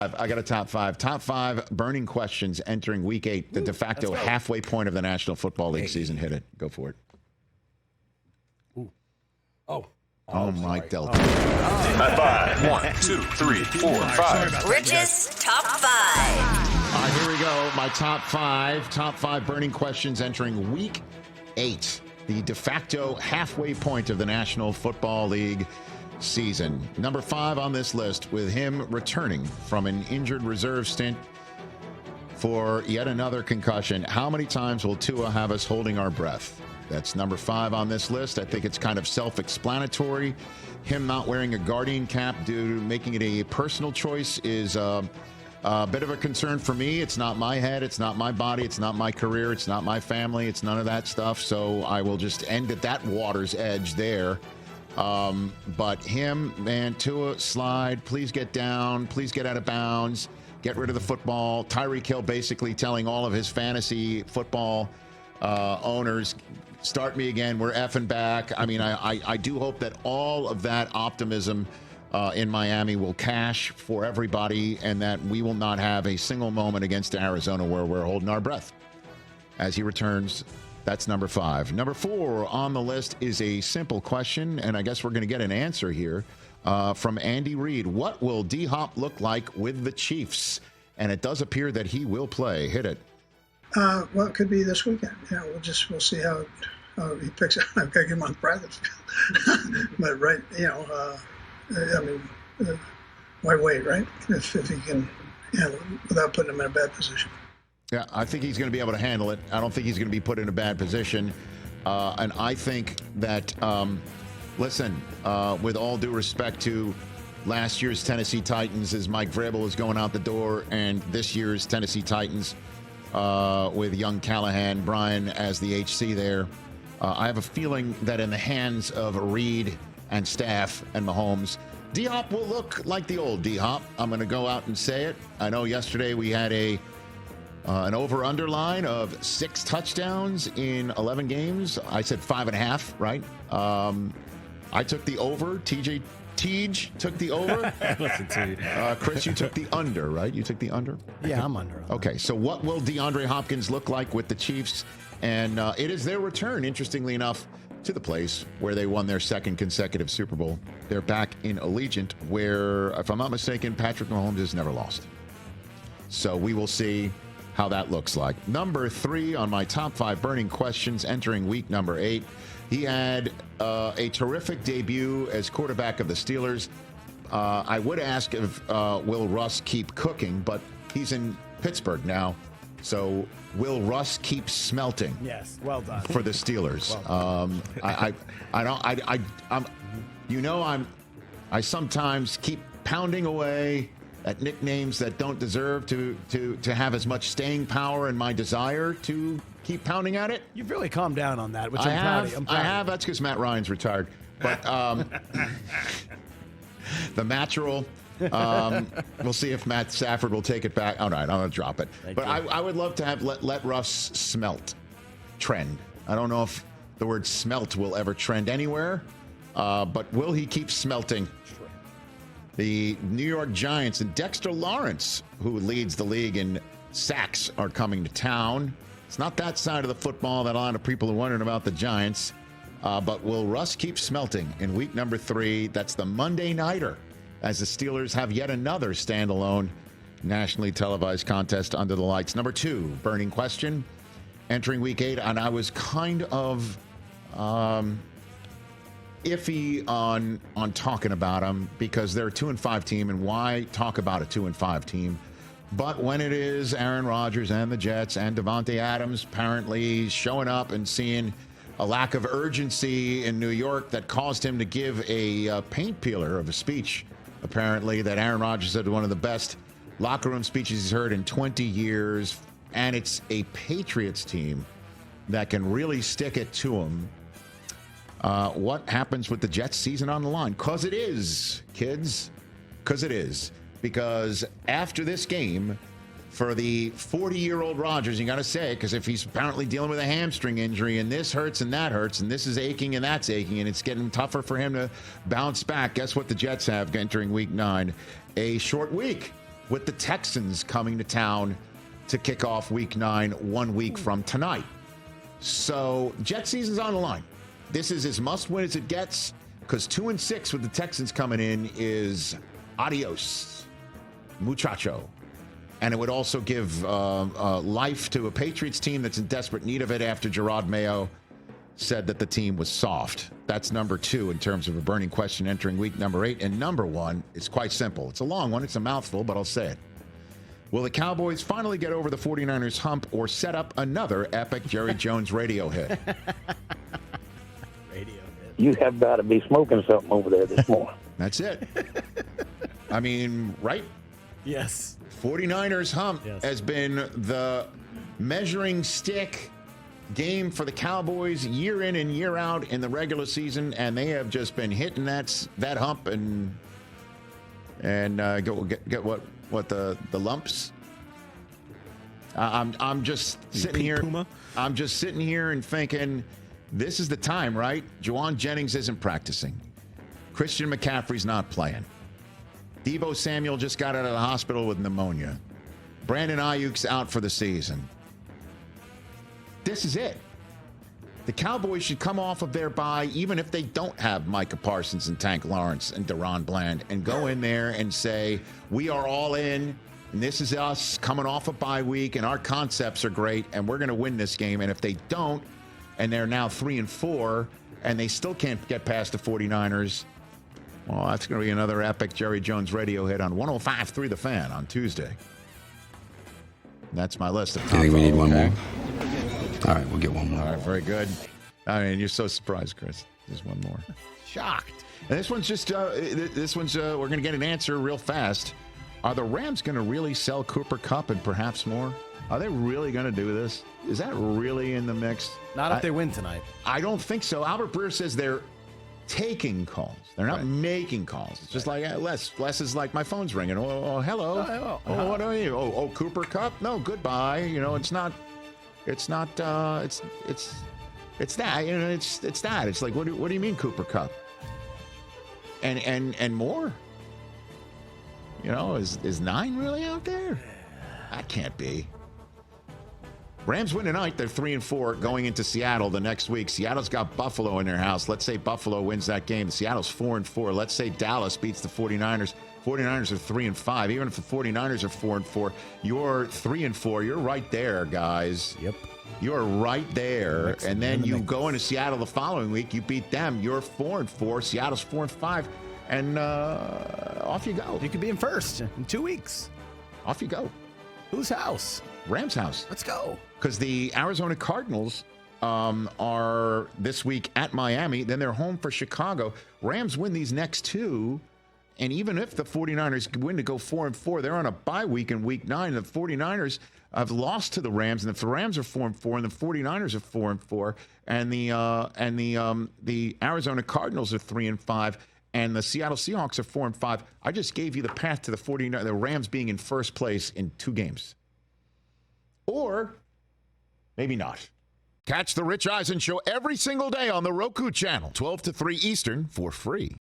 I got a top five. Top five burning questions entering week 8, the de facto halfway point of the National Football League season. Hit it. Go for it. Ooh. Mike Delta. High five. 1, 2, 3, 4, 5. Rich's top 5. All right, here we go. My top five. Top 5 burning questions entering week 8, the de facto halfway point of the National Football League season. Number 5 on this list, with him returning from an injured reserve stint for yet another concussion. How many times will Tua have us holding our breath? That's number 5 on this list. I think it's kind of self-explanatory. Him not wearing a Guardian cap due to making it a personal choice is a bit of a concern for me. It's not my head. It's not my body. It's not my career. It's not my family. It's none of that stuff. So I will just end at that water's edge there. But him, man, Tua, slide, please get down, please get out of bounds, get rid of the football. Tyreek Hill basically telling all of his fantasy football owners, start me again, we're effing back. I mean, I do hope that all of that optimism in Miami will cash for everybody, and that we will not have a single moment against Arizona where we're holding our breath as he returns. That's number 5. Number 4 on the list is a simple question, and I guess we're going to get an answer here from Andy Reid. What will D-Hop look like with the Chiefs? And it does appear that he will play. Hit it. Well, it could be this weekend. Yeah, we'll see how he picks it. I've got to get him on practice. But why wait, right? If he can handle it without putting him in a bad position. Yeah, I think he's going to be able to handle it. I don't think he's going to be put in a bad position. And I think that, with all due respect to last year's Tennessee Titans, as Mike Vrabel is going out the door, and this year's Tennessee Titans with young Callahan, Brian as the HC there, I have a feeling that in the hands of Reid and staff and Mahomes, D-Hop will look like the old D-Hop. I'm going to go out and say it. I know yesterday we had an over-under line of 6 touchdowns in 11 games. I said 5.5, right? I took the over. Tej took the over. Listen to you. Chris, you took the under, right? You took the under? Yeah, I'm under. Okay, so what will DeAndre Hopkins look like with the Chiefs? And it is their return, interestingly enough, to the place where they won their 2nd consecutive Super Bowl. They're back in Allegiant, where, if I'm not mistaken, Patrick Mahomes has never lost. So we will see how that looks like. Number 3 on my top 5 burning questions entering week number 8. He had a terrific debut as quarterback of the Steelers. I would ask if will Russ keep cooking, but he's in Pittsburgh now. So will Russ keep smelting? Yes, well done. For the Steelers. I sometimes keep pounding away at nicknames that don't deserve to have as much staying power, and my desire to keep pounding at it. You've really calmed down on that, which I'm proud of you. I have. That's because Matt Ryan's retired. But the natural. We'll see if Matt Stafford will take it back. All right, I'm going to drop it. But I would love to have let Russ smelt trend. I don't know if the word smelt will ever trend anywhere, but will he keep smelting? The New York Giants and Dexter Lawrence, who leads the league in sacks, are coming to town. It's not that side of the football that a lot of people are wondering about the Giants. But will Russ keep smelting in week number 3? That's the Monday Nighter, as the Steelers have yet another standalone nationally televised contest under the lights. Number 2, burning question, entering week 8. And I was kind of iffy on talking about them because they're a 2-5 team, and why talk about a 2-5 team? But when it is Aaron Rodgers and the Jets and Devontae Adams apparently showing up and seeing a lack of urgency in New York that caused him to give a paint peeler of a speech, apparently, that Aaron Rodgers said one of the best locker room speeches he's heard in 20 years, and it's a Patriots team that can really stick it to him. What happens with the Jets season on the line? Because it is, kids. Because it is. Because after this game, for the 40-year-old Rodgers, you got to say, because if he's apparently dealing with a hamstring injury, and this hurts and that hurts, and this is aching and that's aching, and it's getting tougher for him to bounce back, guess what the Jets have entering week 9? A short week. with the Texans coming to town to kick off Week 9 1 week from tonight. So Jet season's on the line. This is as must-win as it gets because 2-6 with the Texans coming in is adios, muchacho. And it would also give life to a Patriots team that's in desperate need of it after Gerard Mayo said that the team was soft. That's number 2 in terms of a burning question entering week number 8. And number 1 is quite simple. It's a long one. It's a mouthful, but I'll say it. Will the Cowboys finally get over the 49ers hump or set up another epic Jerry Jones radio hit? Radio hit. You have got to be smoking something over there this morning. That's it. I mean, right? Yes. 49ers hump has been the measuring stick game for the Cowboys year in and year out in the regular season, and they have just been hitting that hump and get what the lumps. I'm just sitting here. Puma? I'm just sitting here and thinking, this is the time, right? Juwan Jennings isn't practicing. Christian McCaffrey's not playing. Deebo Samuel just got out of the hospital with pneumonia. Brandon Ayuk's out for the season. This is it. The Cowboys should come off of their bye, even if they don't have Micah Parsons and Tank Lawrence and Deron Bland, and go in there and say, we are all in, and this is us coming off a bye week, and our concepts are great, and we're going to win this game. And if they don't, and they're now 3-4, and they still can't get past the 49ers, well, that's going to be another epic Jerry Jones radio hit on 105.3 The Fan on Tuesday. That's my list of top. I think we need one more. All right, we'll get one more. All right, very good. I mean, you're so surprised, Chris. There's one more. Shocked. And this one's just, we're going to get an answer real fast. Are the Rams going to really sell Cooper Kupp and perhaps more? Are they really going to do this? Is that really in the mix? Not if they win tonight. I don't think so. Albert Breer says they're taking calls. They're not making calls. It's just like Les is like, my phone's ringing. Oh, hello. Oh, what are you? Oh, Cooper Kupp? No, goodbye. It's not. It's that. It's that. It's like, what do you mean Cooper Kupp? And more? Is 9 really out there? That can't be. Rams win tonight. They're 3-4 going into Seattle the next week. Seattle's got Buffalo in their house. Let's say Buffalo wins that game. Seattle's 4-4. Let's say Dallas beats the 49ers. 49ers are 3-5. Even if the 49ers are 4-4, you're 3-4. You're right there, guys. Yep. You're right there. And then you go into Seattle the following week. You beat them. You're 4-4. Seattle's 4-5. And off you go. You could be in first in 2 weeks. Off you go. Whose house? Rams' house. Let's go. Because the Arizona Cardinals are this week at Miami. Then they're home for Chicago. Rams win these next 2. And even if the 49ers win to go 4-4, they're on a bye week in week 9. The 49ers have lost to the Rams. And if the Rams are 4-4 and the 49ers are 4-4 and the Arizona Cardinals are 3-5 and the Seattle Seahawks are 4-5, I just gave you the path to the Rams being in first place in 2 games. Or maybe not. Catch the Rich Eisen Show every single day on the Roku Channel, 12 to 3 Eastern, for free.